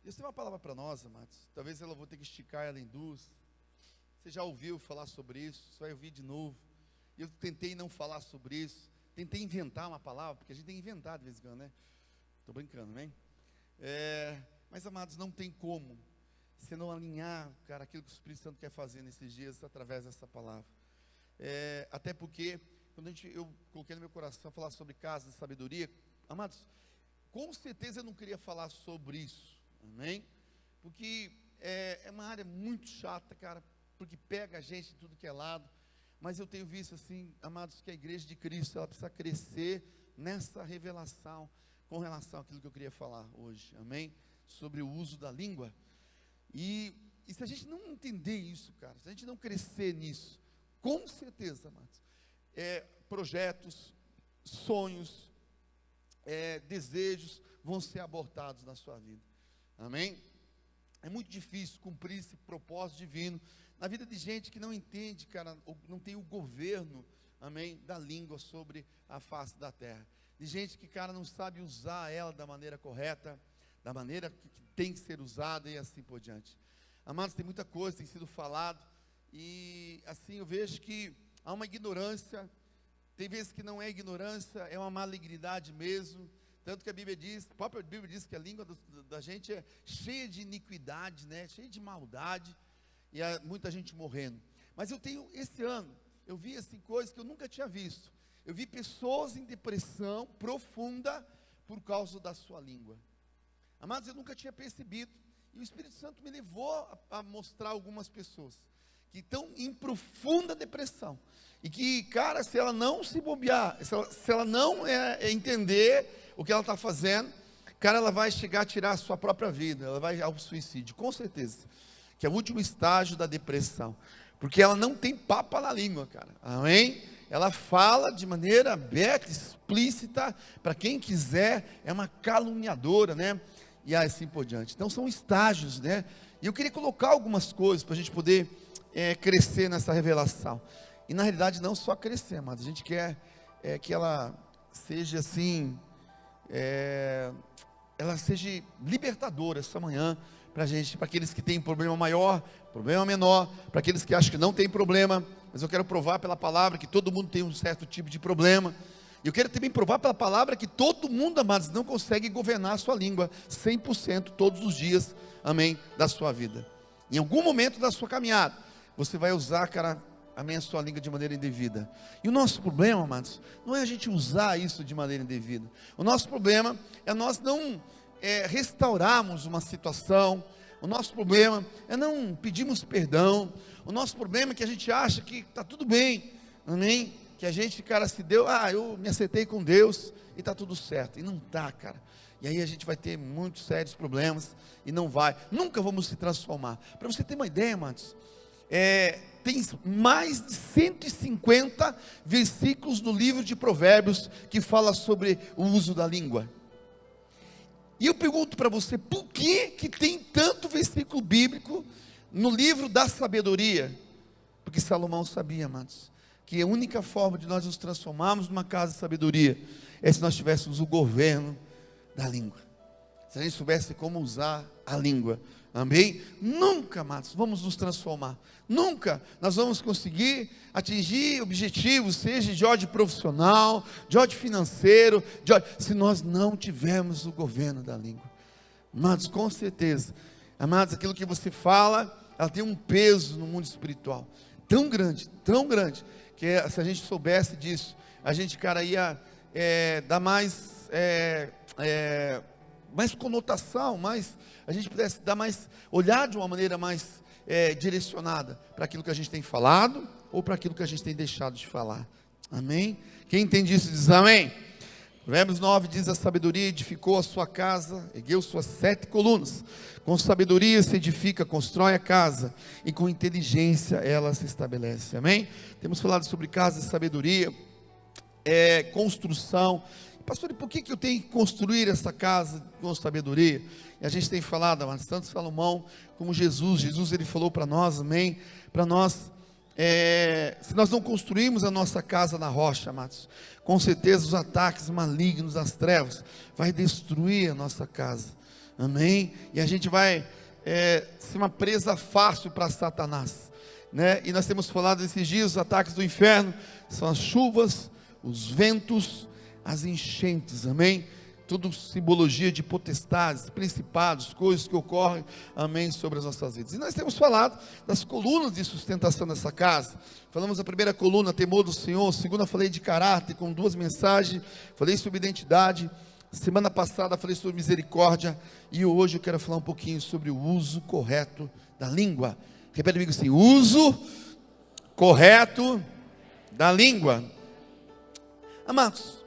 Deus tem uma palavra para nós, amados. Talvez eu vou ter que esticar ela em duas. Você já ouviu falar sobre isso? Você vai ouvir de novo. Eu tentei não falar sobre isso. Tentei inventar uma palavra, porque a gente tem que inventar de vez em quando, né? Estou brincando, né? Mas, amados, não tem como você não alinhar, cara, aquilo que o Espírito Santo quer fazer nesses dias através dessa palavra. Até porque, quando eu coloquei no meu coração falar sobre casa de sabedoria, amados, com certeza eu não queria falar sobre isso, amém? Porque é uma área muito chata, cara, porque pega a gente de tudo que é lado. Mas eu tenho visto assim, amados, que a igreja de Cristo, ela precisa crescer nessa revelação, com relação àquilo que eu queria falar hoje, amém? Sobre o uso da língua. E se a gente não entender isso, cara, se a gente não crescer nisso, com certeza, amados, projetos, sonhos, desejos vão ser abortados na sua vida, amém? É muito difícil cumprir esse propósito divino na vida de gente que não entende, cara, não tem o governo, amém, da língua sobre a face da terra. De gente que, cara, não sabe usar ela da maneira correta, da maneira que tem que ser usada e assim por diante. Amados, tem muita coisa que tem sido falado e assim eu vejo que há uma ignorância, tem vezes que não é ignorância, é uma malignidade mesmo. Tanto que a Bíblia diz, a própria Bíblia diz que a língua da gente é cheia de iniquidade, né? Cheia de maldade, e há muita gente morrendo. Mas esse ano, eu vi assim, coisas que eu nunca tinha visto. Eu vi pessoas em depressão profunda por causa da sua língua. Amados, eu nunca tinha percebido, e o Espírito Santo me levou a mostrar algumas pessoas que estão em profunda depressão, e que, cara, se ela não se bobear, se ela não entender o que ela está fazendo, cara, ela vai chegar a tirar a sua própria vida, ela vai ao suicídio, com certeza, que é o último estágio da depressão, porque ela não tem papa na língua, cara, amém? Ela fala de maneira aberta, explícita, para quem quiser, é uma caluniadora, né? E assim por diante. Então são estágios, né? E eu queria colocar algumas coisas para a gente poder crescer nessa revelação. E na realidade não só crescer, mas a gente quer que ela seja assim, ela seja libertadora essa manhã para a gente, para aqueles que têm problema maior, problema menor, para aqueles que acham que não tem problema, mas eu quero provar pela palavra que todo mundo tem um certo tipo de problema. E eu quero também provar pela palavra que todo mundo, amados, não consegue governar a sua língua 100% todos os dias, amém, da sua vida. Em algum momento da sua caminhada, você vai usar, cara, amém, a sua língua de maneira indevida. E o nosso problema, amados, não é a gente usar isso de maneira indevida. O nosso problema é nós não restaurarmos uma situação. O nosso problema é não pedirmos perdão. O nosso problema é que a gente acha que está tudo bem, amém? Que a gente, cara, se deu, eu me acertei com Deus e está tudo certo. E não está, cara. E aí a gente vai ter muitos sérios problemas e não vai, nunca vamos se transformar. Para você ter uma ideia, amados, tem mais de 150 versículos no livro de Provérbios que fala sobre o uso da língua. E eu pergunto para você, por que tem tanto versículo bíblico no livro da sabedoria? Porque Salomão sabia, amados, que a única forma de nós nos transformarmos numa casa de sabedoria é se nós tivéssemos o governo da língua. Se a gente soubesse como usar a língua, amém? Nunca, amados, vamos nos transformar. Nunca nós vamos conseguir atingir objetivos, seja de ordem profissional, de ordem financeiro, se nós não tivermos o governo da língua. Amados, com certeza, amados, aquilo que você fala, ela tem um peso no mundo espiritual, tão grande, que se a gente soubesse disso, a gente, cara, ia dar mais conotação, a gente pudesse dar mais, olhar de uma maneira mais direcionada para aquilo que a gente tem falado, ou para aquilo que a gente tem deixado de falar, amém? Quem entende isso diz amém. Provérbios 9 diz: a sabedoria edificou a sua casa, ergueu suas 7 colunas, com sabedoria se edifica, constrói a casa, e com inteligência ela se estabelece, amém? Temos falado sobre casa de sabedoria, construção. Pastor, e por que eu tenho que construir essa casa com sabedoria? E a gente tem falado, mas tanto Salomão como Jesus ele falou para nós, amém? Para nós, se nós não construirmos a nossa casa na rocha, amados, com certeza os ataques malignos das trevas vai destruir a nossa casa, amém? E a gente vai ser uma presa fácil para Satanás, né? E nós temos falado esses dias, os ataques do inferno, são as chuvas, os ventos, as enchentes, amém? Tudo simbologia de potestades, principados, coisas que ocorrem, amém, sobre as nossas vidas. E nós temos falado das colunas de sustentação dessa casa. Falamos a primeira coluna, temor do Senhor. A segunda, falei de caráter, com 2 mensagens. Falei sobre identidade. Semana passada, falei sobre misericórdia. E hoje eu quero falar um pouquinho sobre o uso correto da língua. Repete comigo assim: uso correto da língua. Amados,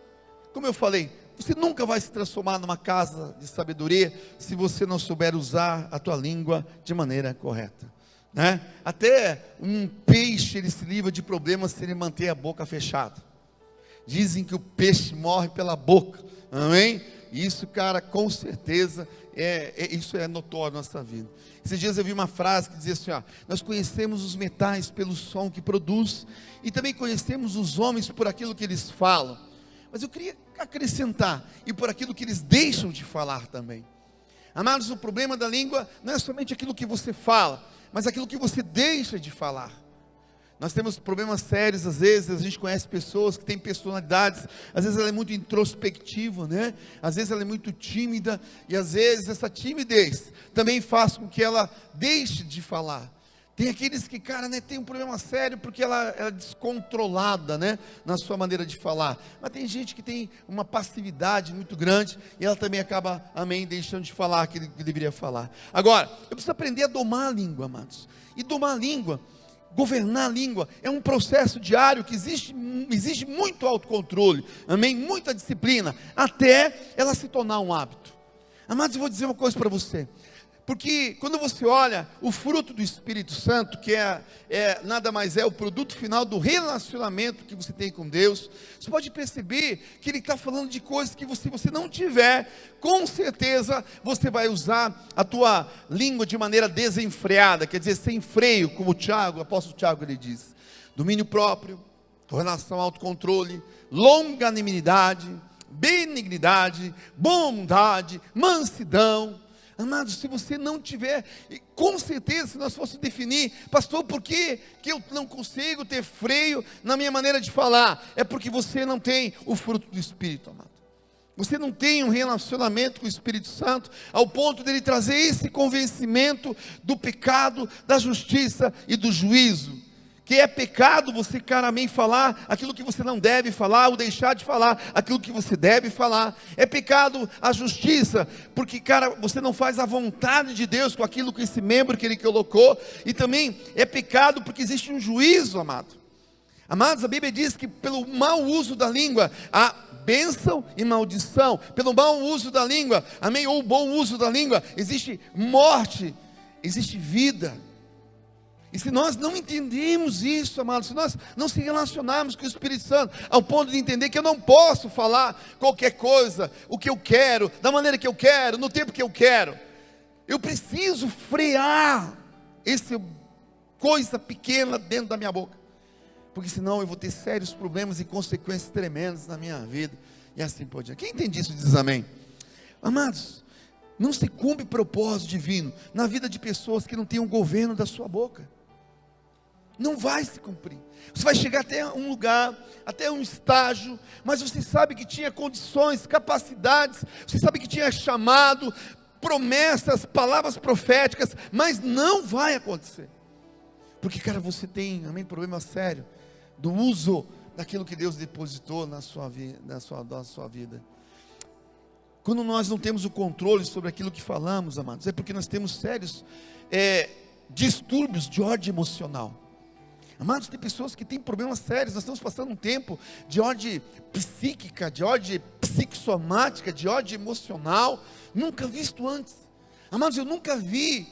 como eu falei, você nunca vai se transformar numa casa de sabedoria se você não souber usar a tua língua de maneira correta, né? Até um peixe, ele se livra de problemas se ele manter a boca fechada. Dizem que o peixe morre pela boca, amém? Isso, cara, com certeza, isso é notório na nossa vida. Esses dias eu vi uma frase que dizia assim, ó: nós conhecemos os metais pelo som que produz, e também conhecemos os homens por aquilo que eles falam. Mas eu queria acrescentar, e por aquilo que eles deixam de falar também. Amados, o problema da língua não é somente aquilo que você fala, mas aquilo que você deixa de falar. Nós temos problemas sérios, às vezes a gente conhece pessoas que têm personalidades, às vezes ela é muito introspectiva, né? Às vezes ela é muito tímida, e às vezes essa timidez também faz com que ela deixe de falar. Tem aqueles que, cara, né, tem um problema sério porque ela é descontrolada, né, na sua maneira de falar. Mas tem gente que tem uma passividade muito grande e ela também acaba, amém, deixando de falar aquilo que deveria falar. Agora, eu preciso aprender a domar a língua, amados. E domar a língua, governar a língua, é um processo diário que exige muito autocontrole, amém, muita disciplina, até ela se tornar um hábito. Amados, eu vou dizer uma coisa para você. Porque quando você olha o fruto do Espírito Santo, que nada mais é o produto final do relacionamento que você tem com Deus, você pode perceber que ele está falando de coisas que se você não tiver, com certeza você vai usar a tua língua de maneira desenfreada, quer dizer, sem freio, como o apóstolo Tiago ele diz. Domínio próprio, com relação ao autocontrole, longanimidade, benignidade, bondade, mansidão. Amados, se você não tiver, com certeza, se nós fôssemos definir, pastor, por que eu não consigo ter freio na minha maneira de falar? É porque você não tem o fruto do Espírito, amado. Você não tem um relacionamento com o Espírito Santo, ao ponto dele trazer esse convencimento do pecado, da justiça e do juízo. Que é pecado você claramente falar aquilo que você não deve falar, ou deixar de falar aquilo que você deve falar. É pecado a justiça, porque, cara, você não faz a vontade de Deus com aquilo que esse membro que ele colocou. E também é pecado porque existe um juízo, amado. Amados, a Bíblia diz que pelo mau uso da língua há bênção e maldição. Pelo mau uso da língua, amém, ou bom uso da língua, existe morte, existe vida. E se nós não entendemos isso, amados, se nós não se relacionarmos com o Espírito Santo, ao ponto de entender que eu não posso falar qualquer coisa, o que eu quero, da maneira que eu quero, no tempo que eu quero, eu preciso frear essa coisa pequena dentro da minha boca, porque senão eu vou ter sérios problemas e consequências tremendas na minha vida, e assim por diante. Quem entende isso diz amém. Amados, não se cumpre propósito divino na vida de pessoas que não têm um governo da sua boca. Não vai se cumprir. Você vai chegar até um lugar, até um estágio, mas você sabe que tinha condições, capacidades, você sabe que tinha chamado, promessas, palavras proféticas, mas não vai acontecer. Porque, cara, você tem, amém, problema sério do uso daquilo que Deus depositou na sua vida. Quando nós não temos o controle sobre aquilo que falamos, amados, é porque nós temos sérios distúrbios de ordem emocional. Amados, tem pessoas que têm problemas sérios. Nós estamos passando um tempo de ordem psíquica, de ordem psicossomática, de ordem emocional, nunca visto antes. Amados, eu nunca vi,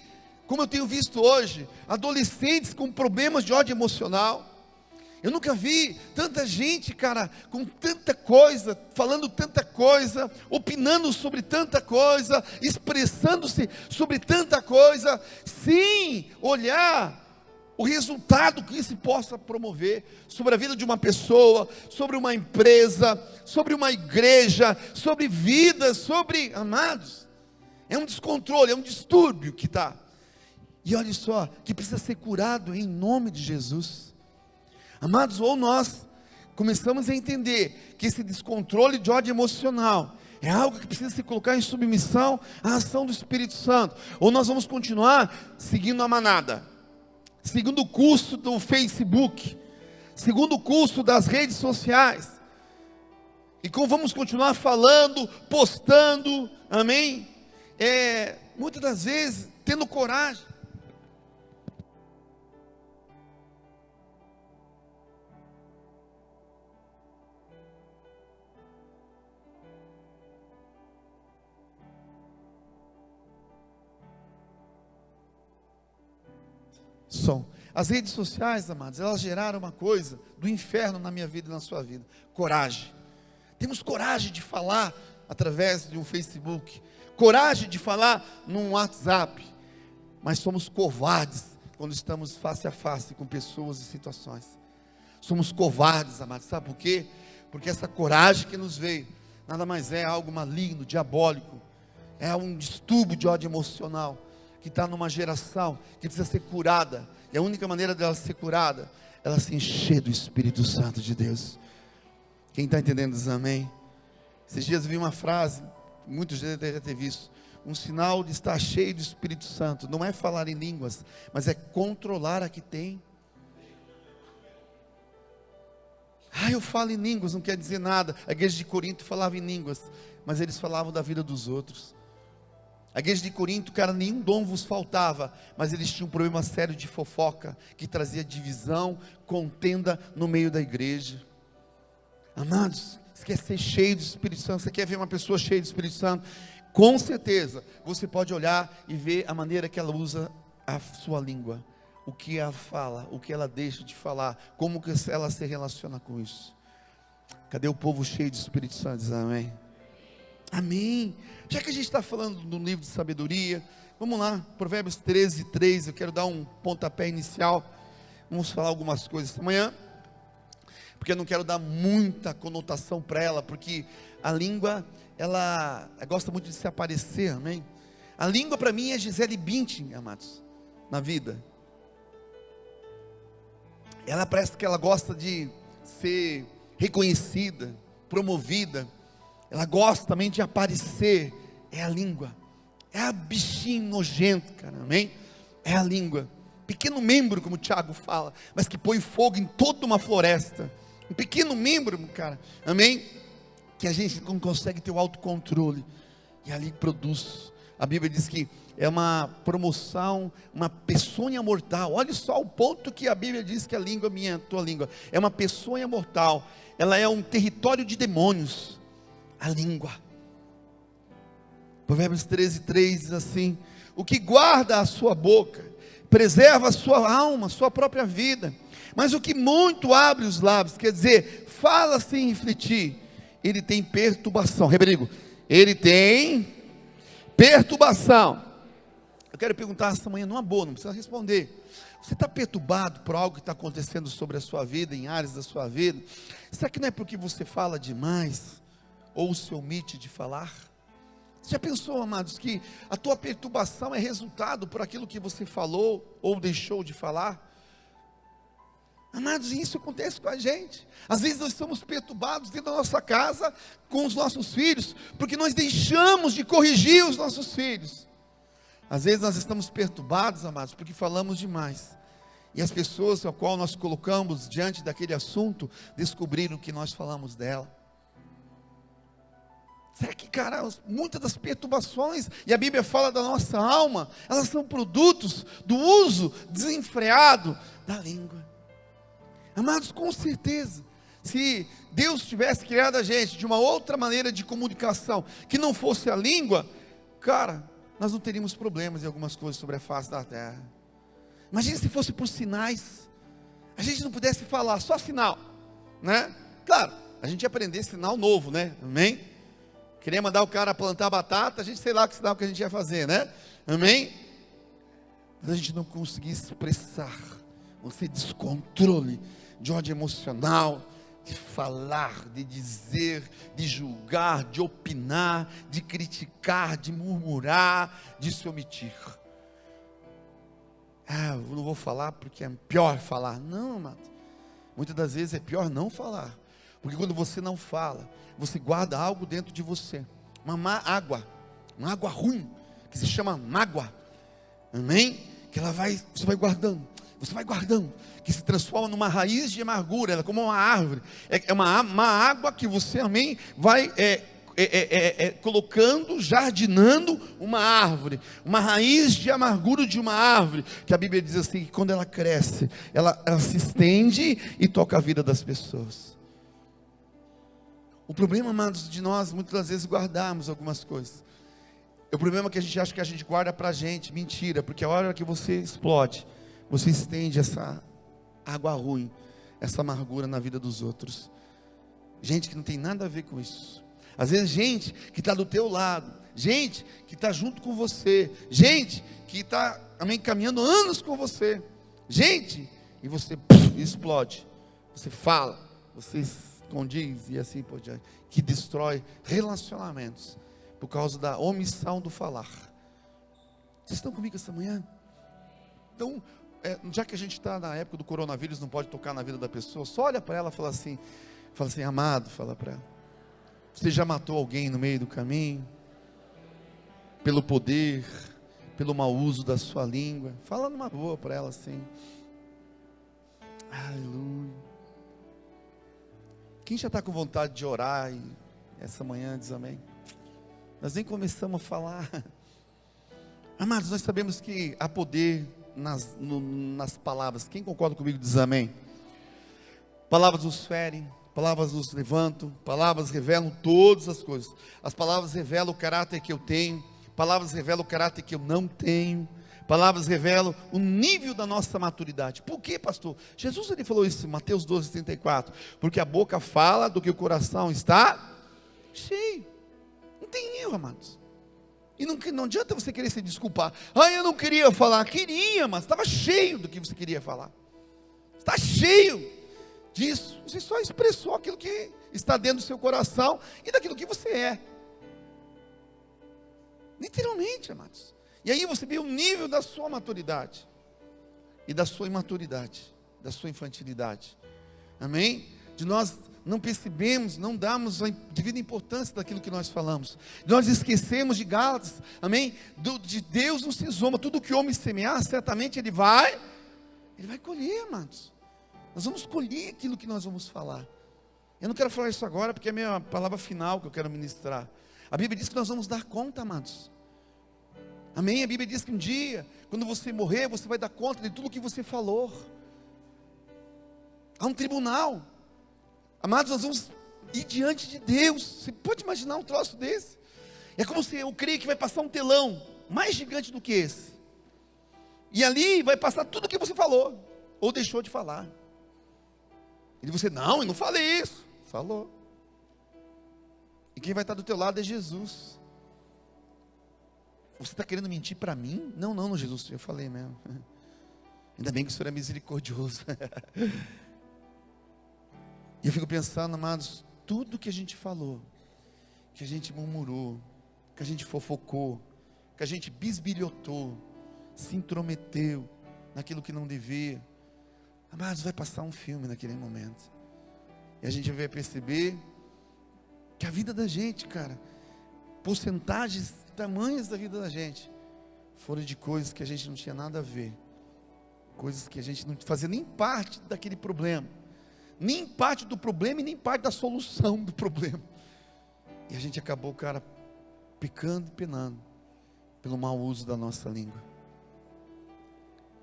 como eu tenho visto hoje, adolescentes com problemas de ordem emocional. Eu nunca vi tanta gente, cara, com tanta coisa, falando tanta coisa, opinando sobre tanta coisa, expressando-se sobre tanta coisa, sem olhar o resultado que isso possa promover sobre a vida de uma pessoa, sobre uma empresa, sobre uma igreja, sobre vidas, amados. É um descontrole, é um distúrbio que está. E olha só, que precisa ser curado em nome de Jesus. Amados, ou nós começamos a entender que esse descontrole de ódio emocional é algo que precisa se colocar em submissão à ação do Espírito Santo, ou nós vamos continuar seguindo a manada, segundo o curso do Facebook, segundo o curso das redes sociais, e como vamos continuar falando, postando, amém? Muitas das vezes, tendo coragem. As redes sociais, amados, elas geraram uma coisa do inferno na minha vida e na sua vida: coragem. Temos coragem de falar através de um Facebook, coragem de falar num WhatsApp, mas somos covardes quando estamos face a face com pessoas e situações. Somos covardes, amados, sabe por quê? Porque essa coragem que nos veio, nada mais é algo maligno, diabólico, é um distúrbio de ódio emocional, que está numa geração que precisa ser curada, e a única maneira dela ser curada, ela se encher do Espírito Santo de Deus. Quem está entendendo diz amém? Esses dias vi uma frase, muitos já devem ter visto: um sinal de estar cheio do Espírito Santo, não é falar em línguas, mas é controlar a que tem. Eu falo em línguas, não quer dizer nada. A igreja de Corinto falava em línguas, mas eles falavam da vida dos outros. A igreja de Corinto, cara, nenhum dom vos faltava, mas eles tinham um problema sério de fofoca, que trazia divisão, contenda no meio da igreja. Amados, você quer ser cheio do Espírito Santo? Você quer ver uma pessoa cheia do Espírito Santo? Com certeza, você pode olhar e ver a maneira que ela usa a sua língua, o que ela fala, o que ela deixa de falar, como que ela se relaciona com isso. Cadê o povo cheio do Espírito Santo? Diz amém. Amém. Já que a gente está falando do livro de sabedoria, vamos lá, Provérbios 13:3, eu quero dar um pontapé inicial. Vamos falar algumas coisas amanhã, porque eu não quero dar muita conotação para ela, porque a língua, ela gosta muito de se aparecer, amém? A língua para mim é Gisele Bündchen, amados, na vida. Ela parece que ela gosta de ser reconhecida, promovida. Ela gosta também de aparecer. É a língua. É a bichinho nojento, cara, amém? É a língua. Pequeno membro, como o Tiago fala, mas que põe fogo em toda uma floresta. Um pequeno membro, cara, amém? Que a gente não consegue ter o autocontrole. E ali produz. A Bíblia diz que é uma promoção, uma peçonha mortal. Olha só o ponto que a Bíblia diz que a língua minha, a tua língua, é uma peçonha mortal. Ela é um território de demônios. A língua. Provérbios 13:3 diz assim: o que guarda a sua boca, preserva a sua alma, a sua própria vida. Mas o que muito abre os lábios, quer dizer, fala sem refletir, ele tem perturbação. Rodrigo, ele tem perturbação. Eu quero perguntar esta manhã, numa boa, não precisa responder. Você está perturbado por algo que está acontecendo sobre a sua vida, em áreas da sua vida? Será que não é porque você fala demais, ou se omite de falar? Você já pensou, amados, que a tua perturbação é resultado por aquilo que você falou, ou deixou de falar? Amados, isso acontece com a gente. Às vezes nós estamos perturbados dentro da nossa casa, com os nossos filhos, porque nós deixamos de corrigir os nossos filhos. Às vezes nós estamos perturbados, amados, porque falamos demais, e as pessoas a qual nós colocamos diante daquele assunto, descobriram que nós falamos dela. Será que, cara, muitas das perturbações, e a Bíblia fala da nossa alma, elas são produtos do uso desenfreado da língua? Amados, com certeza, se Deus tivesse criado a gente de uma outra maneira de comunicação, que não fosse a língua, cara, nós não teríamos problemas em algumas coisas sobre a face da terra. Imagina se fosse por sinais, a gente não pudesse falar, só sinal, né? Claro, a gente ia aprender sinal novo, né? Amém? Queria mandar o cara plantar batata, a gente sei lá que sinal que a gente ia fazer, né? Amém? Mas a gente não conseguia expressar, você descontrole de ódio emocional, de falar, de dizer, de julgar, de opinar, de criticar, de murmurar, de se omitir. Eu não vou falar porque é pior falar. Não, amado. Muitas das vezes é pior não falar. Porque quando você não fala, você guarda algo dentro de você. Uma má água. Uma água ruim. Que se chama mágoa. Amém? Que você vai guardando. Você vai guardando. Que se transforma numa raiz de amargura. Ela é como uma árvore. É uma água que você, amém, vai colocando, jardinando uma árvore, uma raiz de amargura de uma árvore, que a Bíblia diz assim, que quando ela cresce, ela se estende e toca a vida das pessoas. O problema, amados, de nós, muitas das vezes guardarmos algumas coisas, o problema é que a gente acha que a gente guarda pra gente. Mentira, porque a hora que você explode, você estende essa água ruim, essa amargura na vida dos outros. Gente que não tem nada a ver com isso. Às vezes gente que está do teu lado, gente que está junto com você, gente que está caminhando anos com você, gente, e você explode, você fala, você condiz e assim por diante, que destrói relacionamentos, por causa da omissão do falar. Vocês estão comigo essa manhã? Então, já que a gente está na época do coronavírus, não pode tocar na vida da pessoa, só olha para ela e fala assim, amado, fala para ela. Você já matou alguém no meio do caminho? Pelo poder, pelo mau uso da sua língua? Fala numa boa para ela assim. Aleluia. Quem já está com vontade de orar e essa manhã diz amém? Nós nem começamos a falar. Amados, nós sabemos que há poder nas palavras. Quem concorda comigo diz amém? Palavras nos ferem. Palavras nos levantam, palavras revelam todas as coisas. As palavras revelam o caráter que eu tenho, palavras revelam o caráter que eu não tenho, palavras revelam o nível da nossa maturidade. Por quê, pastor? Jesus ele falou isso em Mateus 12:34, porque a boca fala do que o coração está cheio. Não tem erro, amados. E não adianta você querer se desculpar. Eu não queria falar. Queria, mas estava cheio do que você queria falar. Está cheio disso, você só expressou aquilo que está dentro do seu coração e daquilo que você é, literalmente, amados. E aí você vê o nível da sua maturidade e da sua imaturidade, da sua infantilidade, amém? De nós não percebemos, não damos a devida importância daquilo que nós falamos, nós esquecemos de Gálatas, amém? De Deus não se zomba, tudo que o homem semear, certamente ele vai colher, amados. Nós vamos colher aquilo que nós vamos falar. Eu não quero falar isso agora, porque é a minha palavra final que eu quero ministrar. A Bíblia diz que nós vamos dar conta, amados. Amém? A Bíblia diz que um dia, quando você morrer, você vai dar conta de tudo que você falou. Há um tribunal. Amados, nós vamos ir diante de Deus. Você pode imaginar um troço desse? É como se eu creio que vai passar um telão mais gigante do que esse. E ali vai passar tudo o que você falou, ou deixou de falar. E você, eu não falei isso. Falou. E quem vai estar do teu lado é Jesus. Você está querendo mentir para mim? Não, Jesus, eu falei mesmo. Ainda bem que o Senhor é misericordioso. E eu fico pensando, amados, tudo que a gente falou, que a gente murmurou, que a gente fofocou, que a gente bisbilhotou, se intrometeu naquilo que não devia, amados, vai passar um filme naquele momento. E a gente vai perceber que a vida da gente, cara, porcentagens tamanhas da vida da gente foram de coisas que a gente não tinha nada a ver, coisas que a gente não fazia nem parte daquele problema, nem parte do problema e nem parte da solução do problema. E a gente acabou, cara, pecando e penando pelo mau uso da nossa língua.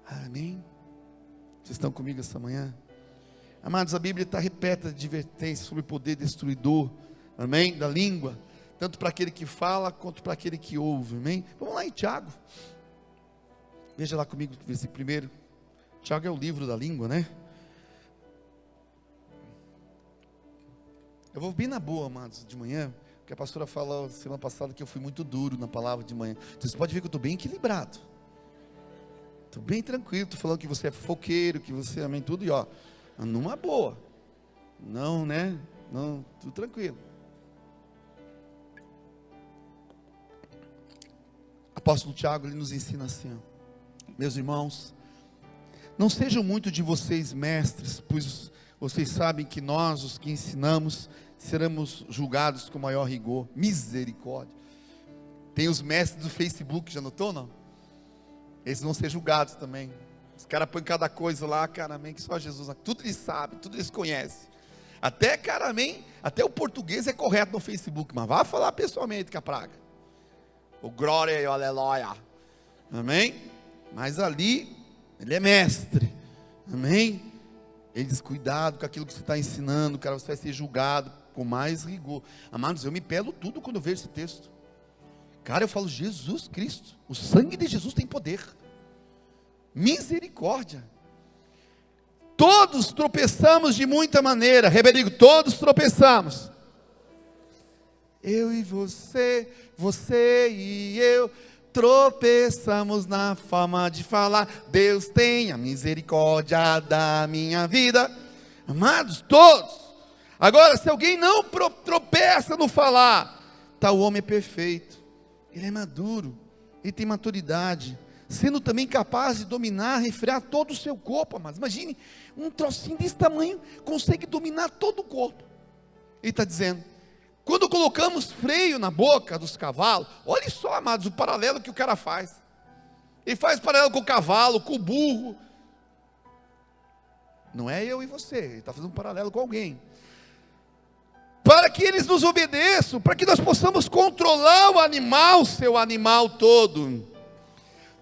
Amém? Vocês estão comigo essa manhã? Amados, a Bíblia está repleta de advertências sobre o poder destruidor, amém? Da língua, tanto para aquele que fala, quanto para aquele que ouve, amém? Vamos lá em Tiago, veja lá comigo, versículo 1. Tiago é o livro da língua, né? Eu vou bem na boa, amados, de manhã, porque a pastora falou semana passada que eu fui muito duro na palavra de manhã. Então você pode ver que eu estou bem equilibrado. Estou bem tranquilo, estou falando que você é fofoqueiro, que você amém tudo, e numa boa. Não, né? Não, tudo tranquilo. Apóstolo Tiago, ele nos ensina assim, ó. Meus irmãos, não sejam muito de vocês mestres, pois vocês sabem que nós, os que ensinamos, seremos julgados com maior rigor. Misericórdia. Tem os mestres do Facebook, já notou, não? Eles vão ser julgados também. Os caras põem cada coisa lá, cara, amém, que só Jesus, tudo eles sabem, tudo eles conhecem. Até, cara, amém, até o português é correto no Facebook, mas vá falar pessoalmente com a praga. O glória e o aleluia. Amém? Mas ali, ele é mestre. Amém? Ele diz, cuidado com aquilo que você está ensinando, cara, você vai ser julgado com mais rigor. Amados, eu me pelo tudo quando eu vejo esse texto. Cara, eu falo, Jesus Cristo, o sangue de Jesus tem poder. Misericórdia. Todos tropeçamos de muita maneira. Rebeligo, todos tropeçamos. Eu e você, você e eu, tropeçamos na forma de falar. Deus tenha misericórdia da minha vida. Amados, todos. Agora, se alguém não tropeça no falar, tal homem é perfeito. Ele é maduro, ele tem maturidade, sendo também capaz de dominar, refrear todo o seu corpo, amados. Imagine, um trocinho desse tamanho, consegue dominar todo o corpo. Ele está dizendo, quando colocamos freio na boca dos cavalos, olha só, amados, o paralelo que o cara faz. Ele faz paralelo com o cavalo, com o burro. Não é eu e você, ele está fazendo um paralelo com alguém. Para que eles nos obedeçam, para que nós possamos controlar o animal, seu animal todo.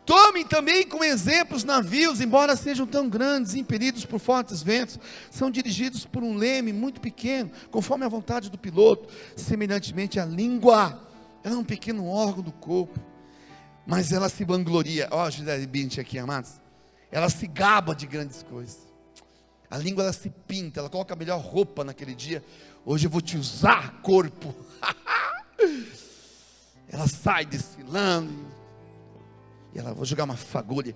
Tomem também como exemplos navios, embora sejam tão grandes, impelidos por fortes ventos, são dirigidos por um leme muito pequeno, conforme a vontade do piloto. Semelhantemente a língua, ela é um pequeno órgão do corpo, mas ela se vangloria. Ó, Gisele Bündchen aqui, amados, ela se gaba de grandes coisas. A língua, ela se pinta, ela coloca a melhor roupa naquele dia. Hoje eu vou te usar, corpo. Ela sai desfilando. E ela, vou jogar uma fagulha.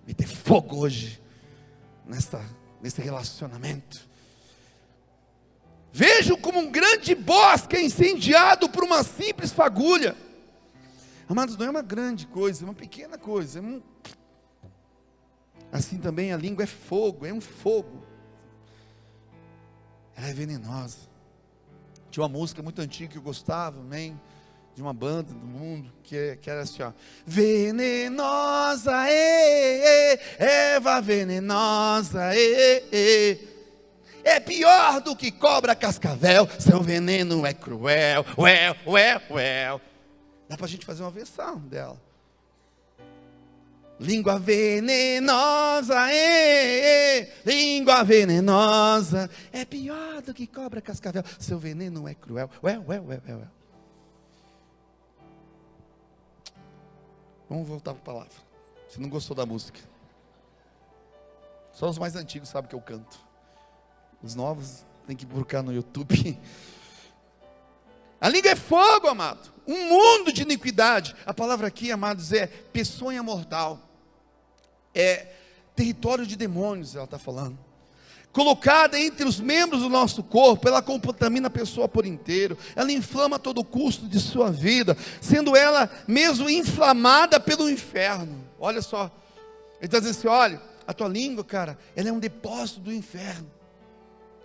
Meter fogo hoje. Nesse relacionamento. Vejo como um grande bosque é incendiado por uma simples fagulha. Amados, não é uma grande coisa, é uma pequena coisa. Assim também a língua é fogo, é um fogo. Ela é venenosa. Tinha uma música muito antiga que eu gostava, amém? De uma banda do mundo, que era assim, ó. Venenosa, erva venenosa, é pior do que cobra cascavel, seu veneno é cruel, well. Dá pra gente fazer uma versão dela. Língua venenosa, língua venenosa, é pior do que cobra cascavel, seu veneno é cruel, well. Vamos voltar para a palavra. Você não gostou da música? Só os mais antigos sabem que eu canto. Os novos tem que buscar no YouTube. A língua é fogo, amado. Um mundo de iniquidade. A palavra aqui, amados, é peçonha mortal. É território de demônios, ela está falando. Colocada entre os membros do nosso corpo, ela contamina a pessoa por inteiro. Ela inflama todo o custo de sua vida, sendo ela mesmo inflamada pelo inferno. Olha só, ele está dizendo assim, olha, a tua língua, cara, ela é um depósito do inferno.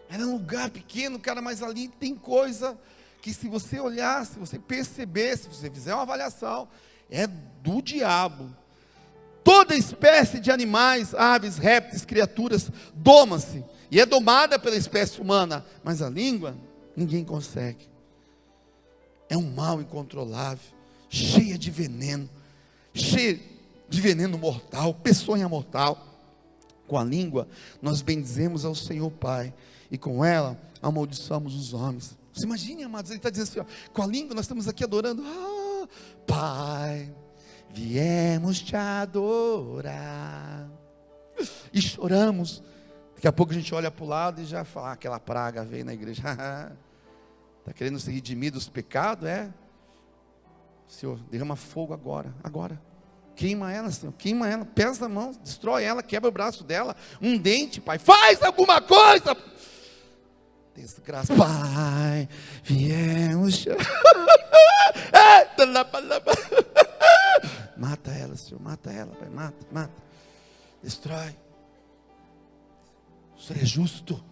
Ela é um lugar pequeno, cara, mas ali tem coisa que se você olhar, se você perceber, se você fizer uma avaliação, é do diabo. Toda espécie de animais, aves, répteis, criaturas, doma-se, e é domada pela espécie humana, mas a língua, ninguém consegue. É um mal incontrolável, cheia de veneno mortal, peçonha mortal. Com a língua, nós bendizemos ao Senhor Pai, e com ela, amaldiçoamos os homens. Você imagine, amados, ele está dizendo assim, ó, com a língua nós estamos aqui adorando, Pai, viemos te adorar, e choramos. Daqui a pouco a gente olha para o lado e já fala, aquela praga veio na igreja, está querendo se redimir dos pecados, Senhor, derrama fogo agora, queima ela, Senhor, queima ela, pesa a mão, destrói ela, quebra o braço dela, um dente, Pai, faz alguma coisa. desgraça. Pai, viemos. Mata ela, Senhor, mata ela, Pai, mata. Destrói. O Senhor é justo.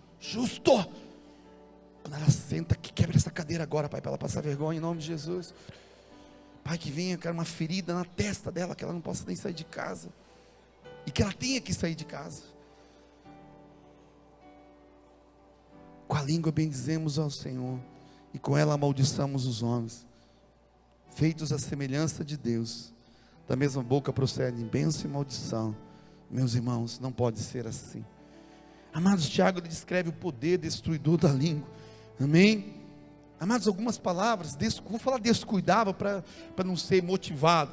Quando ela senta, que quebra essa cadeira agora, Pai, para ela passar vergonha, em nome de Jesus. Pai, que venha, cara, uma ferida na testa dela, que ela não possa nem sair de casa. E que ela tenha que sair de casa. Com a língua bendizemos ao Senhor, e com ela amaldiçamos os homens, feitos à semelhança de Deus. Da mesma boca procedem bênção e maldição. Meus irmãos, não pode ser assim. Amados, Tiago ele descreve o poder destruidor da língua. Amém? Amados, algumas palavras, vou falar descuidava para não ser motivado.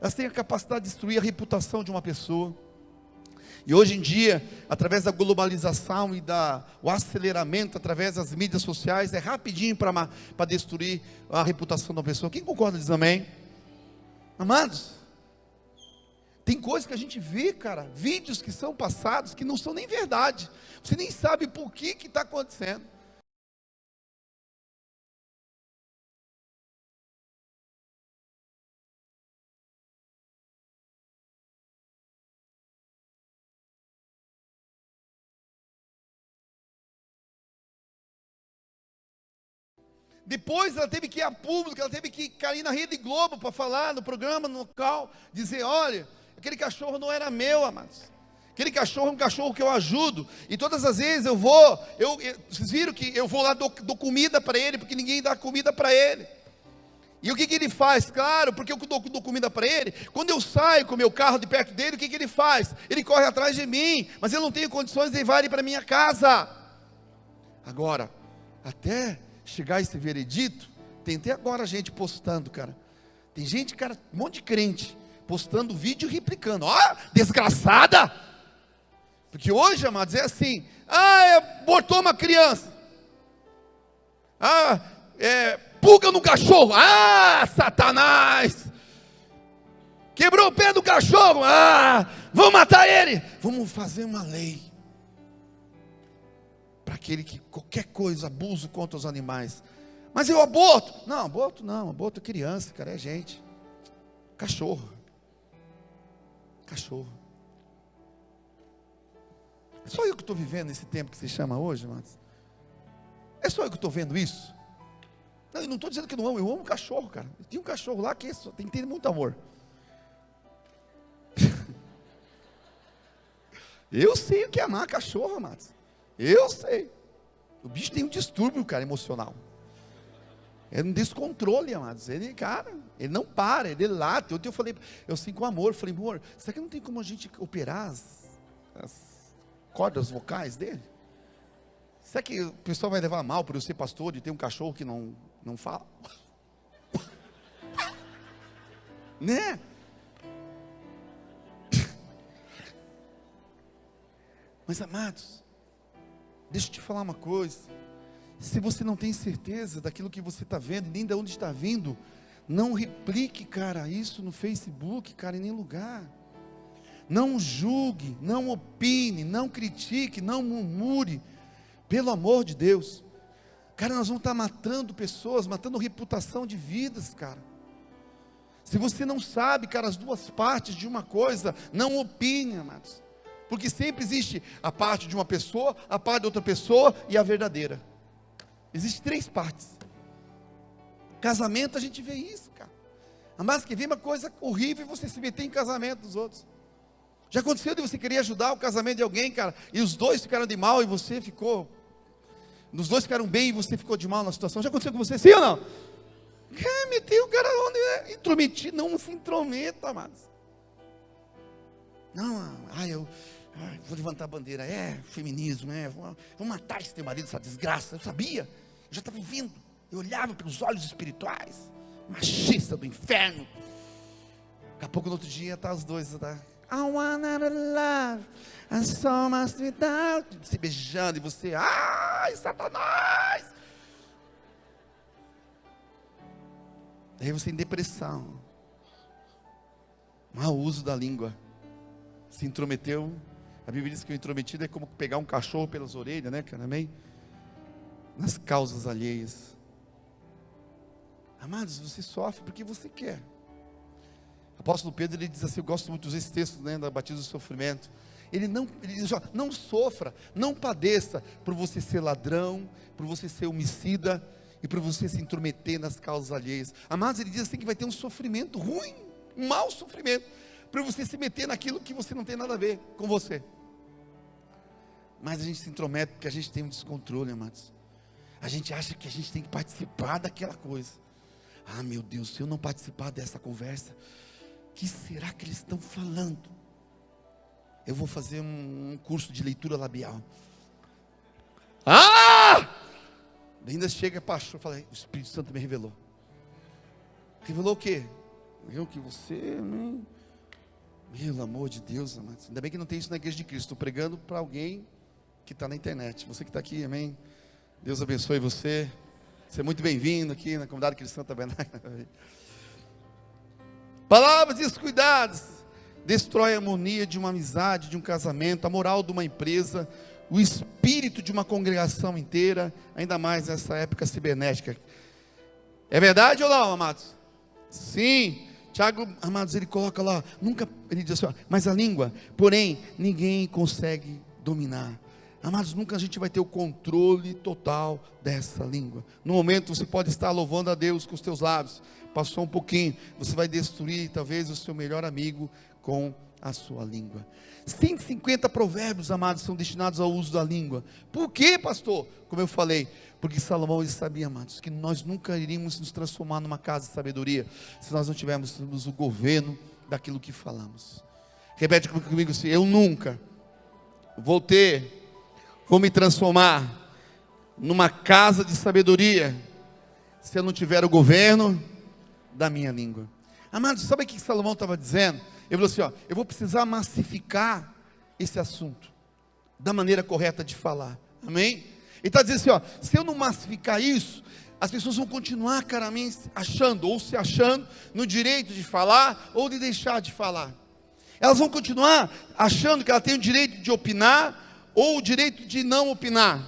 Elas têm a capacidade de destruir a reputação de uma pessoa. E hoje em dia, através da globalização e o aceleramento, através das mídias sociais, é rapidinho para destruir a reputação da pessoa. Quem concorda diz amém? Amados, tem coisas que a gente vê, cara, vídeos que são passados, que não são nem verdade. Você nem sabe por que está acontecendo. Depois ela teve que ir a público, ela teve que cair na Rede Globo para falar no programa, no local, dizer, olha, aquele cachorro não era meu, amados. Aquele cachorro é um cachorro que eu ajudo. E todas as vezes vocês viram que eu vou lá, dou comida para ele, porque ninguém dá comida para ele. E o que ele faz? Claro, porque eu dou comida para ele. Quando eu saio com o meu carro de perto dele, o que ele faz? Ele corre atrás de mim, mas eu não tenho condições de levar ele para minha casa. Agora, até chegar a esse veredito, tem até agora gente postando, cara. Tem gente, cara, um monte de crente, postando vídeo e replicando. Ó, desgraçada! Porque hoje, amados, é assim. Abortou uma criança. Pulga no cachorro. Satanás! Quebrou o pé do cachorro. Vamos matar ele. Vamos fazer uma lei para aquele que qualquer coisa, abuso contra os animais. Mas eu aborto? Não, aborto é criança, cara, é gente. Cachorro. É só eu que estou vivendo esse tempo que se chama hoje, mas é só eu que estou vendo isso? Não, eu não estou dizendo que eu não amo, eu amo cachorro, cara. Tem um cachorro lá que tem que ter muito amor. Eu sei o que é amar cachorro, amados. Eu sei. O bicho tem um distúrbio, cara, emocional. É um descontrole, amados. Ele não para, ele late. Ontem eu falei, eu assim com amor, falei, amor, será que não tem como a gente operar as cordas vocais dele? Será que o pessoal vai levar mal por eu ser pastor e ter um cachorro que não fala? Né? Mas amados, deixa eu te falar uma coisa. Se você não tem certeza daquilo que você está vendo, nem de onde está vindo, não replique, cara, isso no Facebook, cara, em nenhum lugar. Não julgue, não opine, não critique, não murmure. Pelo amor de Deus. Cara, nós vamos estar matando pessoas, matando reputação de vidas, cara. Se você não sabe, cara, as duas partes de uma coisa, não opine, amados. Porque sempre existe a parte de uma pessoa, a parte de outra pessoa e a verdadeira. Existem três partes. Casamento a gente vê isso, cara. Mas que vem uma coisa horrível e você se meter em casamento dos outros. Já aconteceu de você querer ajudar o casamento de alguém, cara, e os dois ficaram de mal e você ficou... Os dois ficaram bem e você ficou de mal na situação. Já aconteceu com você, sim ou não? Meteu o cara onde é intrometido. Não se intrometa, amados. Não, eu vou levantar a bandeira. Feminismo, vou matar esse teu marido, essa desgraça. Eu sabia, eu já estava vendo. Eu olhava pelos olhos espirituais. Machista do inferno. Daqui a pouco no outro dia tá os dois, tá? I wanna love, and so much without, se beijando, e você, Satanás! Aí você em depressão, mau uso da língua, se intrometeu. A Bíblia diz que o intrometido é como pegar um cachorro pelas orelhas, né, cara, amém? nas causas alheias. Amados, você sofre porque você quer. O apóstolo Pedro, ele diz assim, eu gosto muito desse texto, né, da batismo do sofrimento. Ele diz, ó, não sofra, não padeça por você ser ladrão, por você ser homicida e por você se intrometer nas causas alheias. Amados, ele diz assim que vai ter um sofrimento ruim, um mau sofrimento, para você se meter naquilo que você não tem nada a ver com você. Mas a gente se intromete porque a gente tem um descontrole, amados. A gente acha que a gente tem que participar daquela coisa. Ah, meu Deus, se eu não participar dessa conversa, o que será que eles estão falando? Eu vou fazer um curso de leitura labial. Ah! Ainda chega pastor, eu falei, o Espírito Santo me revelou. Revelou o quê? Eu que você, pelo amor de Deus, amados. Ainda bem que não tem isso na igreja de Cristo. Estou pregando para alguém que está na internet. Você que está aqui, amém? Deus abençoe você. Você é muito bem-vindo aqui na comunidade cristã Tabernáculo. Palavras descuidadas destrói a harmonia de uma amizade, de um casamento, a moral de uma empresa, o espírito de uma congregação inteira, ainda mais nessa época cibernética. É verdade ou não, amados? Sim. Tiago, amados, ele coloca lá, ele diz assim, ó, mas a língua, porém, ninguém consegue dominar. Amados, nunca a gente vai ter o controle total dessa língua. No momento você pode estar louvando a Deus com os teus lábios, passou um pouquinho, você vai destruir talvez o seu melhor amigo com a sua língua. 150 provérbios, amados, são destinados ao uso da língua. Por quê, pastor? Como eu falei, porque Salomão, ele sabia, amados, que nós nunca iríamos nos transformar numa casa de sabedoria, se nós não tivermos o governo daquilo que falamos. Repete comigo assim, eu nunca vou me transformar numa casa de sabedoria, se eu não tiver o governo da minha língua. Amados, sabe o que Salomão estava dizendo? Ele falou assim, ó, eu vou precisar massificar esse assunto, da maneira correta de falar, amém? Ele está dizendo assim, ó, se eu não massificar isso, as pessoas vão continuar caramente se achando no direito de falar, ou de deixar de falar. Elas vão continuar achando que ela tem o direito de opinar, ou o direito de não opinar.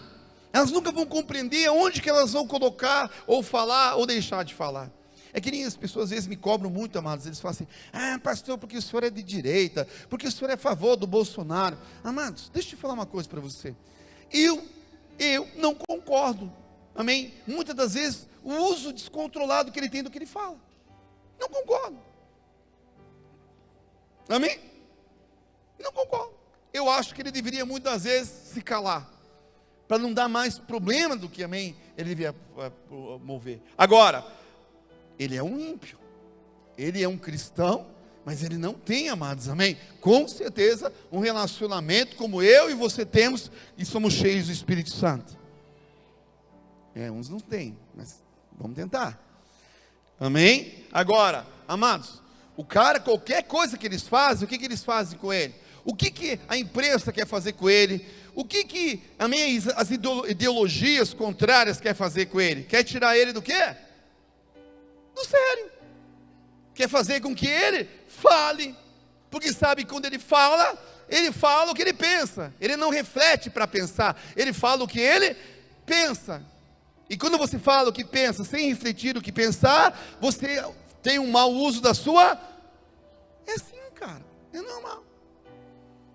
Elas nunca vão compreender onde que elas vão colocar, ou falar, ou deixar de falar. É que nem as pessoas às vezes me cobram muito, amados. Eles falam assim, ah, pastor, porque o senhor é de direita, porque o senhor é a favor do Bolsonaro. Amados, deixa eu te falar uma coisa para você. Eu não concordo, amém? Muitas das vezes, o uso descontrolado que ele tem do que ele fala. Não concordo. Amém? Não concordo. Eu acho que ele deveria muitas vezes se calar, para não dar mais problema do que, amém, ele devia mover. Agora, ele é um ímpio, ele é um cristão, mas ele não tem, amados, amém? Com certeza, um relacionamento como eu e você temos, e somos cheios do Espírito Santo. Uns não têm, mas vamos tentar. Amém? Agora, amados, o cara, qualquer coisa que eles fazem, o que eles fazem com ele? O que a imprensa quer fazer com ele? O que amém, as ideologias contrárias quer fazer com ele? Quer tirar ele do quê? Do sério. Quer fazer com que ele fale, porque sabe que quando ele fala o que ele pensa. Ele não reflete para pensar, ele fala o que ele pensa. E quando você fala o que pensa, sem refletir o que pensar, você tem um mau uso da sua... É assim, cara, é normal.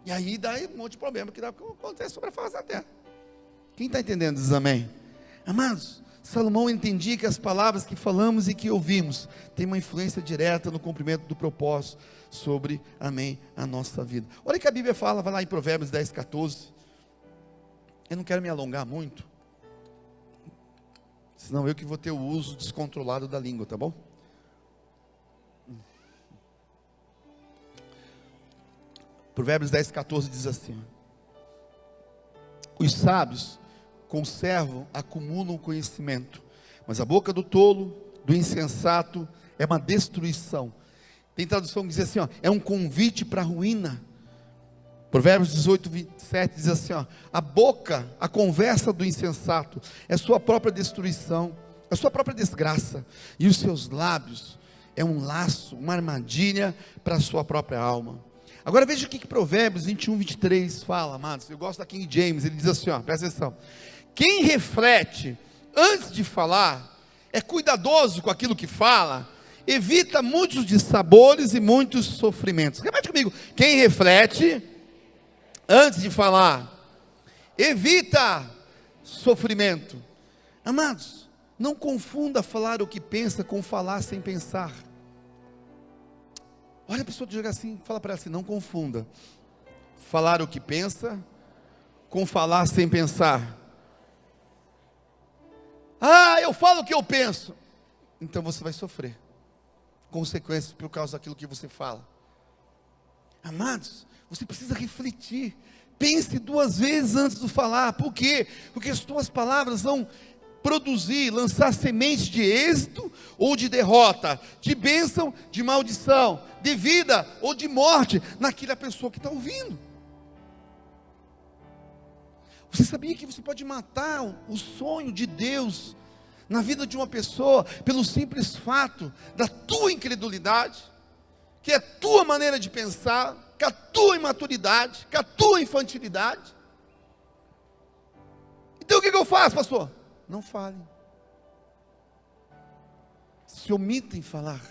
E aí dá um monte de problema que acontece sobre a face da terra. Quem está entendendo diz amém? Amados, Salomão entendia que as palavras que falamos e que ouvimos têm uma influência direta no cumprimento do propósito sobre, amém, a nossa vida. Olha o que a Bíblia fala, vai lá em Provérbios 10, 14. Eu não quero me alongar muito, senão eu que vou ter o uso descontrolado da língua, tá bom? Provérbios 10, 14 diz assim: os sábios conservam, acumulam conhecimento, mas a boca do tolo, do insensato, é uma destruição. Tem tradução que diz assim, ó, é um convite para a ruína. Provérbios 18, 27 diz assim, ó, a boca, a conversa do insensato é sua própria destruição, é sua própria desgraça, e os seus lábios é um laço, uma armadilha para a sua própria alma. Agora veja o que Provérbios 21, 23 fala, amados. Eu gosto da King James, ele diz assim, ó, presta atenção: quem reflete antes de falar, é cuidadoso com aquilo que fala, evita muitos dissabores e muitos sofrimentos. Repete comigo: quem reflete antes de falar, evita sofrimento. Amados, não confunda falar o que pensa com falar sem pensar. Olha a pessoa que joga assim, fala para ela assim: não confunda falar o que pensa com falar sem pensar. Ah, eu falo o que eu penso. Então você vai sofrer consequências por causa daquilo que você fala. Amados, você precisa refletir. Pense 2 vezes antes de falar. Por quê? Porque as tuas palavras vão produzir, lançar sementes de êxito ou de derrota, de bênção, de maldição, de vida ou de morte naquela pessoa que está ouvindo. Você sabia que você pode matar o sonho de Deus na vida de uma pessoa pelo simples fato da tua incredulidade, que é a tua maneira de pensar, com a tua imaturidade, com a tua infantilidade? Então o que eu faço, pastor? Não fale. Se omita em falar.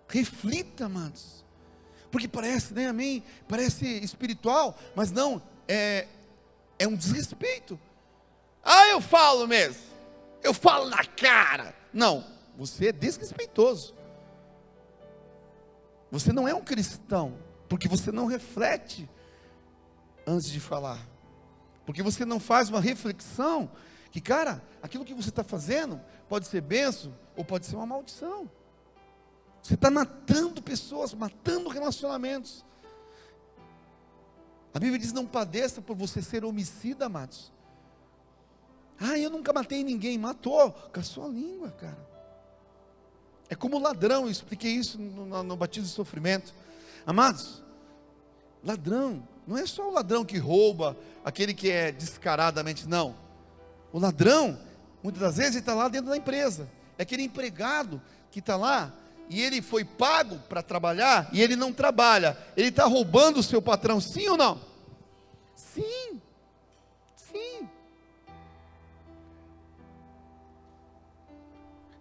Reflita, amados. Porque parece, né, amém? Parece espiritual, mas não, é um desrespeito. Ah, eu falo mesmo. Eu falo na cara. Não, você é desrespeitoso. Você não é um cristão, porque você não reflete antes de falar. Porque você não faz uma reflexão, que cara, aquilo que você está fazendo, pode ser bênção, ou pode ser uma maldição. Você está matando pessoas, matando relacionamentos. A Bíblia diz: não padeça por você ser homicida, amados. Ah, eu nunca matei ninguém. Matou, com a sua língua, cara. É como ladrão, eu expliquei isso no batismo de sofrimento. Amados, ladrão, não é só o ladrão que rouba, aquele que é descaradamente, não. O ladrão, muitas das vezes, ele está lá dentro da empresa. É aquele empregado que está lá, e ele foi pago para trabalhar, e ele não trabalha. Ele está roubando o seu patrão, sim ou não? Sim, sim.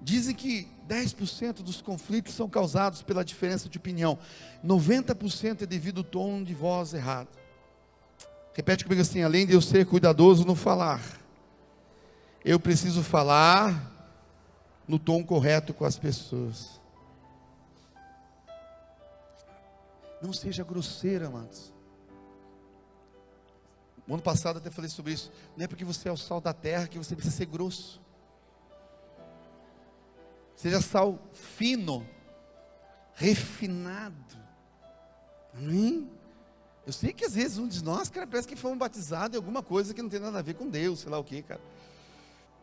Dizem que 10% dos conflitos são causados pela diferença de opinião. 90% é devido ao tom de voz errado. Repete comigo assim: além de eu ser cuidadoso no falar, eu preciso falar no tom correto com as pessoas. Não seja grosseiro, amados. No ano passado até falei sobre isso. Não é porque você é o sal da terra que você precisa ser grosso. Seja sal fino, refinado. Amém? Eu sei que às vezes um de nós, cara, parece que fomos batizados em alguma coisa que não tem nada a ver com Deus, sei lá o que, cara.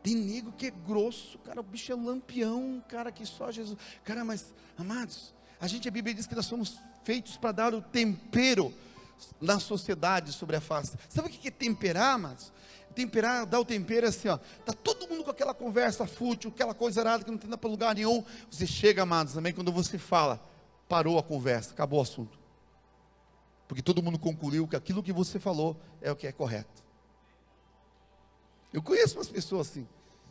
Tem nego que é grosso, cara, o bicho é um lampião, cara, que só Jesus. Cara, mas, amados, a Bíblia diz que nós somos feitos para dar o tempero na sociedade sobre a face. Sabe o que é temperar, amados? Temperar, dar o tempero assim, ó. Está todo mundo com aquela conversa fútil, aquela coisa errada que não tem nada para lugar nenhum. Você chega, amados, também quando você fala, parou a conversa, acabou o assunto. Porque todo mundo concluiu que aquilo que você falou é o que é correto. Eu conheço umas pessoas assim.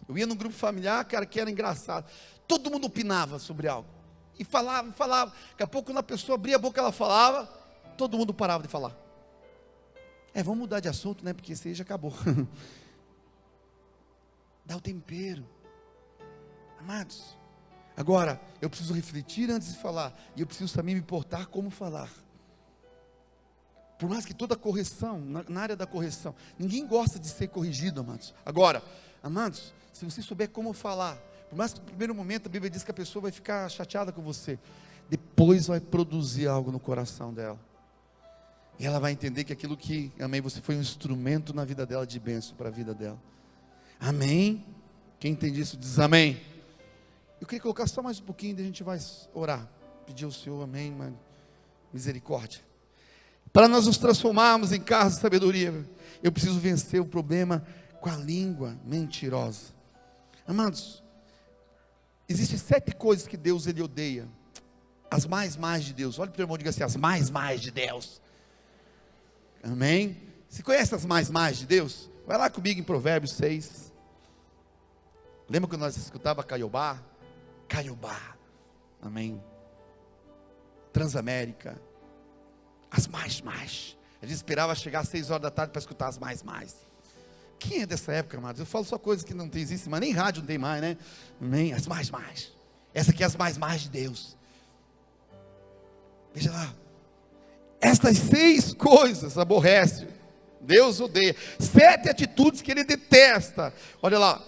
Eu ia num grupo familiar, cara, que era engraçado. Todo mundo opinava sobre algo. E falava. Daqui a pouco, quando a pessoa abria a boca, ela falava, todo mundo parava de falar. Vamos mudar de assunto, né? Porque esse aí já acabou. Dá o tempero. Amados, agora, eu preciso refletir antes de falar. E eu preciso também me portar como falar. Por mais que toda correção, na área da correção, ninguém gosta de ser corrigido, amados. Agora, amados, se você souber como falar, por mais que no primeiro momento a Bíblia diz que a pessoa vai ficar chateada com você, depois vai produzir algo no coração dela. E ela vai entender que aquilo que, amém, você foi um instrumento na vida dela, de bênção para a vida dela. Amém? Quem entende isso diz amém. Eu queria colocar só mais um pouquinho, daí a gente vai orar. Pedir ao Senhor, amém, mano, misericórdia. Para nós nos transformarmos em carros de sabedoria, eu preciso vencer o problema com a língua mentirosa. Amados, existem 7 coisas que Deus ele odeia. As mais de Deus. Olha para o teu irmão e diga assim: as mais de Deus. Amém? Você conhece as mais de Deus? Vai lá comigo em Provérbios 6. Lembra quando nós escutava Caiobá? Caiobá. Amém. Transamérica. As mais. A gente esperava chegar às 6 horas da tarde para escutar as mais. Quem é dessa época, amados? Eu falo só coisas que não existem, mas nem rádio não tem mais, né? Nem as mais. Essa aqui é as mais de Deus. Veja lá. Estas 6 coisas aborrece, Deus odeia. 7 atitudes que Ele detesta. Olha lá.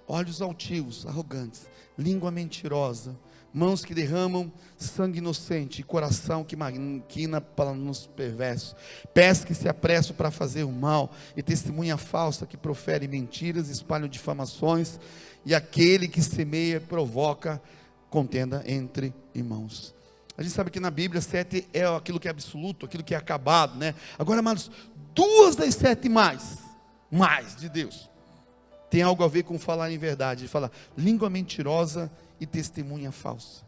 Olhos altivos, arrogantes, língua mentirosa, mãos que derramam sangue inocente, coração que maquina planos perversos, pés que se apressam para fazer o mal, e testemunha falsa que profere mentiras, espalham difamações, e aquele que semeia provoca contenda entre irmãos. A gente sabe que na Bíblia 7 é aquilo que é absoluto, aquilo que é acabado, né? Agora, amados, 2 das 7 mais de Deus, tem algo a ver com falar em verdade. Ele fala, língua mentirosa e testemunha falsa.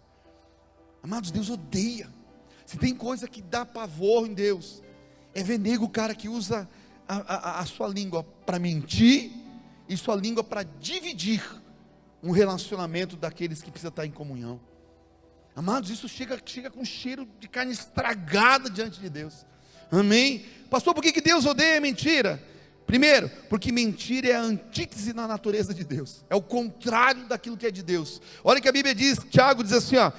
Amados, Deus odeia. Se tem coisa que dá pavor em Deus, é ver nego o cara que usa a sua língua para mentir, e sua língua para dividir um relacionamento daqueles que precisam estar em comunhão. Amados, isso chega com cheiro de carne estragada diante de Deus. Amém? Pastor, por que Deus odeia a mentira? Primeiro, porque mentira é a antítese na natureza de Deus, é o contrário daquilo que é de Deus. Olha que a Bíblia diz, Tiago diz assim, ó,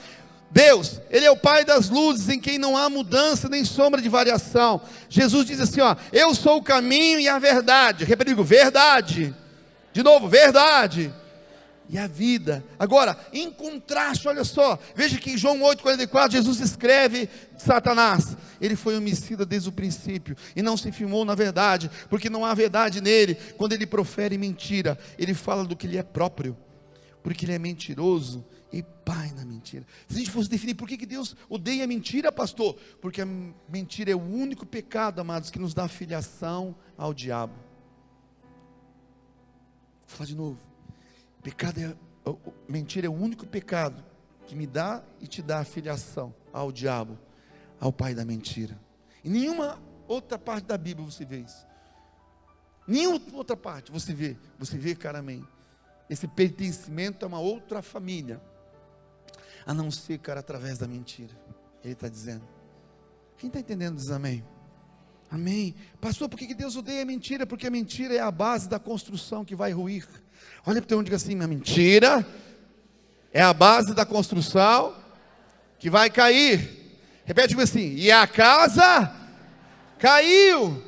Deus, Ele é o Pai das luzes, em quem não há mudança nem sombra de variação. Jesus diz assim, ó, eu sou o caminho e a verdade. Repita comigo, verdade. De novo, verdade. E a vida. Agora, em contraste, olha só, veja que em João 8,44, Jesus escreve de Satanás, ele foi homicida desde o princípio, e não se firmou na verdade, porque não há verdade nele. Quando ele profere mentira, ele fala do que lhe é próprio, porque ele é mentiroso e pai na mentira. Se a gente fosse definir por que Deus odeia a mentira, pastor, porque a mentira é o único pecado, amados, que nos dá filiação ao diabo. Vou falar de novo. Mentira é o único pecado que me dá e te dá filiação ao diabo, ao pai da mentira. Em nenhuma outra parte da Bíblia você vê isso. Nenhuma outra parte você vê claramente esse pertencimento a uma outra família, a não ser, cara, através da mentira. Ele está dizendo. Quem está entendendo diz amém. Amém. Pastor, por que Deus odeia a mentira? Porque a mentira é a base da construção que vai ruir. Olha para o teu e diga assim, a mentira é a base da construção que vai cair. Repete comigo assim, e a casa caiu.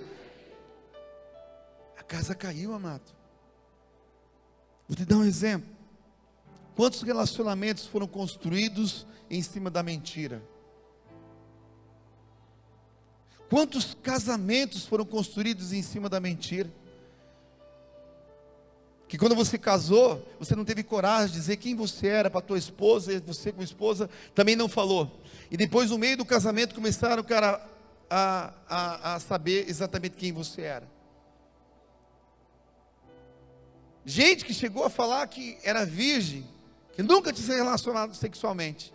A casa caiu, amado. Vou te dar um exemplo. Quantos relacionamentos foram construídos em cima da mentira? Quantos casamentos foram construídos em cima da mentira? Que quando você casou, você não teve coragem de dizer quem você era para a tua esposa, e você como esposa também não falou. E depois no meio do casamento começaram, cara, a saber exatamente quem você era. Gente que chegou a falar que era virgem, que nunca tinha se relacionado sexualmente.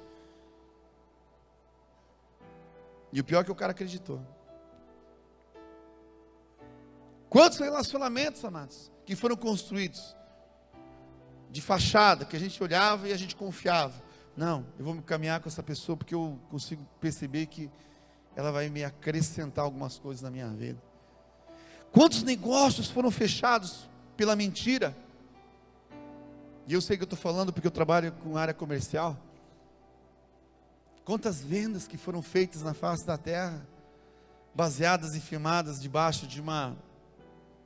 E o pior é que o cara acreditou. Quantos relacionamentos, amados, que foram construídos de fachada, que a gente olhava e a gente confiava. Não, eu vou me caminhar com essa pessoa porque eu consigo perceber que ela vai me acrescentar algumas coisas na minha vida. Quantos negócios foram fechados pela mentira? E eu sei que eu estou falando porque eu trabalho com área comercial. Quantas vendas que foram feitas na face da terra, baseadas e firmadas debaixo de uma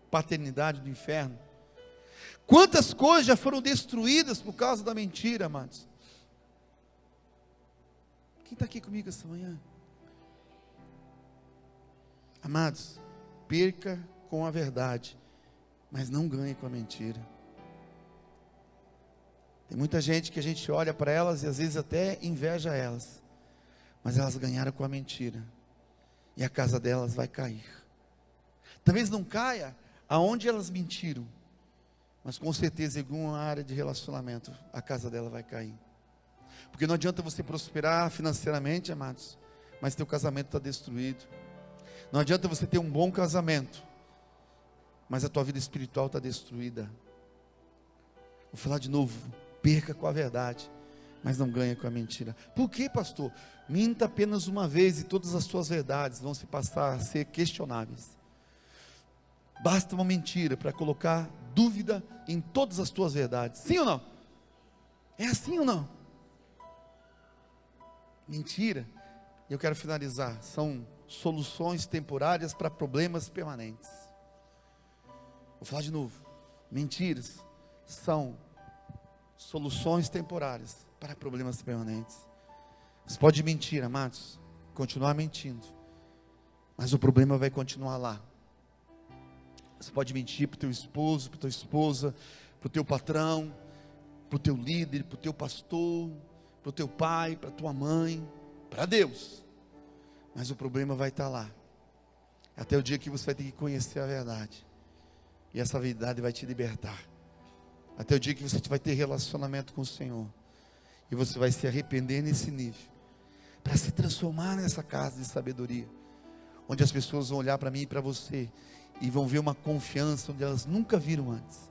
paternidade do inferno. Quantas coisas já foram destruídas por causa da mentira, amados. Quem está aqui comigo essa manhã? Amados, perca com a verdade, mas não ganhe com a mentira. Tem muita gente que a gente olha para elas e às vezes até inveja elas, mas elas ganharam com a mentira, e a casa delas vai cair. Talvez não caia aonde elas mentiram, mas com certeza em alguma área de relacionamento a casa dela vai cair. Porque não adianta você prosperar financeiramente, amados, mas teu casamento está destruído. Não adianta você ter um bom casamento, mas a tua vida espiritual está destruída. Vou falar de novo, perca com a verdade, mas não ganha com a mentira. Por que, pastor? Minta apenas uma vez e todas as tuas verdades vão se passar a ser questionáveis. Basta uma mentira para colocar dúvida em todas as tuas verdades. Sim ou não? É assim ou não? Mentira, e eu quero finalizar, são soluções temporárias para problemas permanentes. Vou falar de novo. Mentiras são soluções temporárias para problemas permanentes. Você pode mentir, amados, continuar mentindo, mas o problema vai continuar lá. Você pode mentir para o teu esposo, para a tua esposa, para o teu patrão, para o teu líder, para o teu pastor, para o teu pai, para a tua mãe, para Deus, mas o problema vai estar lá, até o dia que você vai ter que conhecer a verdade, e essa verdade vai te libertar, até o dia que você vai ter relacionamento com o Senhor, e você vai se arrepender nesse nível, para se transformar nessa casa de sabedoria, onde as pessoas vão olhar para mim e para você, e vão ver uma confiança onde elas nunca viram antes.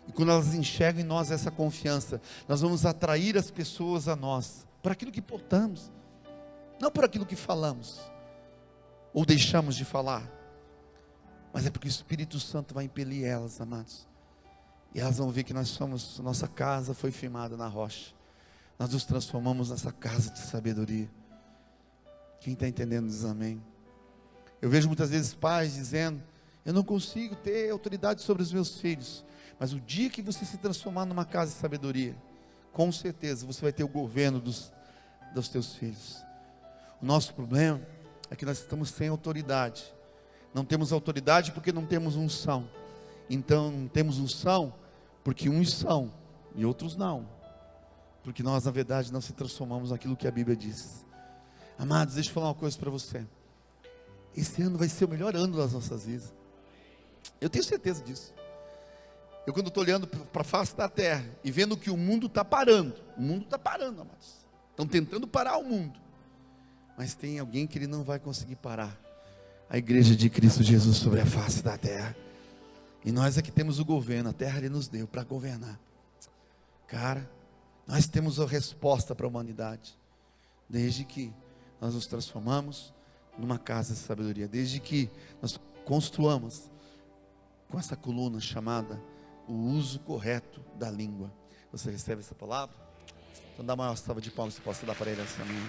E quando elas enxergam em nós essa confiança, nós vamos atrair as pessoas a nós, por aquilo que portamos, não por aquilo que falamos, ou deixamos de falar, mas é porque o Espírito Santo vai impelir elas, amados, e elas vão ver que nós somos, nossa casa foi firmada na rocha, nós nos transformamos nessa casa de sabedoria. Quem está entendendo diz amém. Eu vejo muitas vezes pais dizendo, eu não consigo ter autoridade sobre os meus filhos, mas o dia que você se transformar numa casa de sabedoria, com certeza você vai ter o governo dos teus filhos. O nosso problema é que nós estamos sem autoridade. Não temos autoridade porque não temos unção. Então não temos unção porque uns são e outros não, porque nós na verdade não se transformamos naquilo que a Bíblia diz. Amados, deixa eu falar uma coisa para você. Esse ano vai ser o melhor ano das nossas vidas. Eu tenho certeza disso. Eu quando estou olhando para a face da terra e vendo que o mundo está parando, amados. Estão tentando parar o mundo, mas tem alguém que ele não vai conseguir parar. A igreja de Cristo Jesus sobre a face da terra. E nós é que temos o governo, a terra ele nos deu para governar. Cara, nós temos a resposta para a humanidade, desde que nós nos transformamos numa casa de sabedoria, desde que nós construamos com essa coluna chamada o uso correto da língua. Você recebe essa palavra? Então dá uma salva de palmas, se posso dar para ele essa manhã.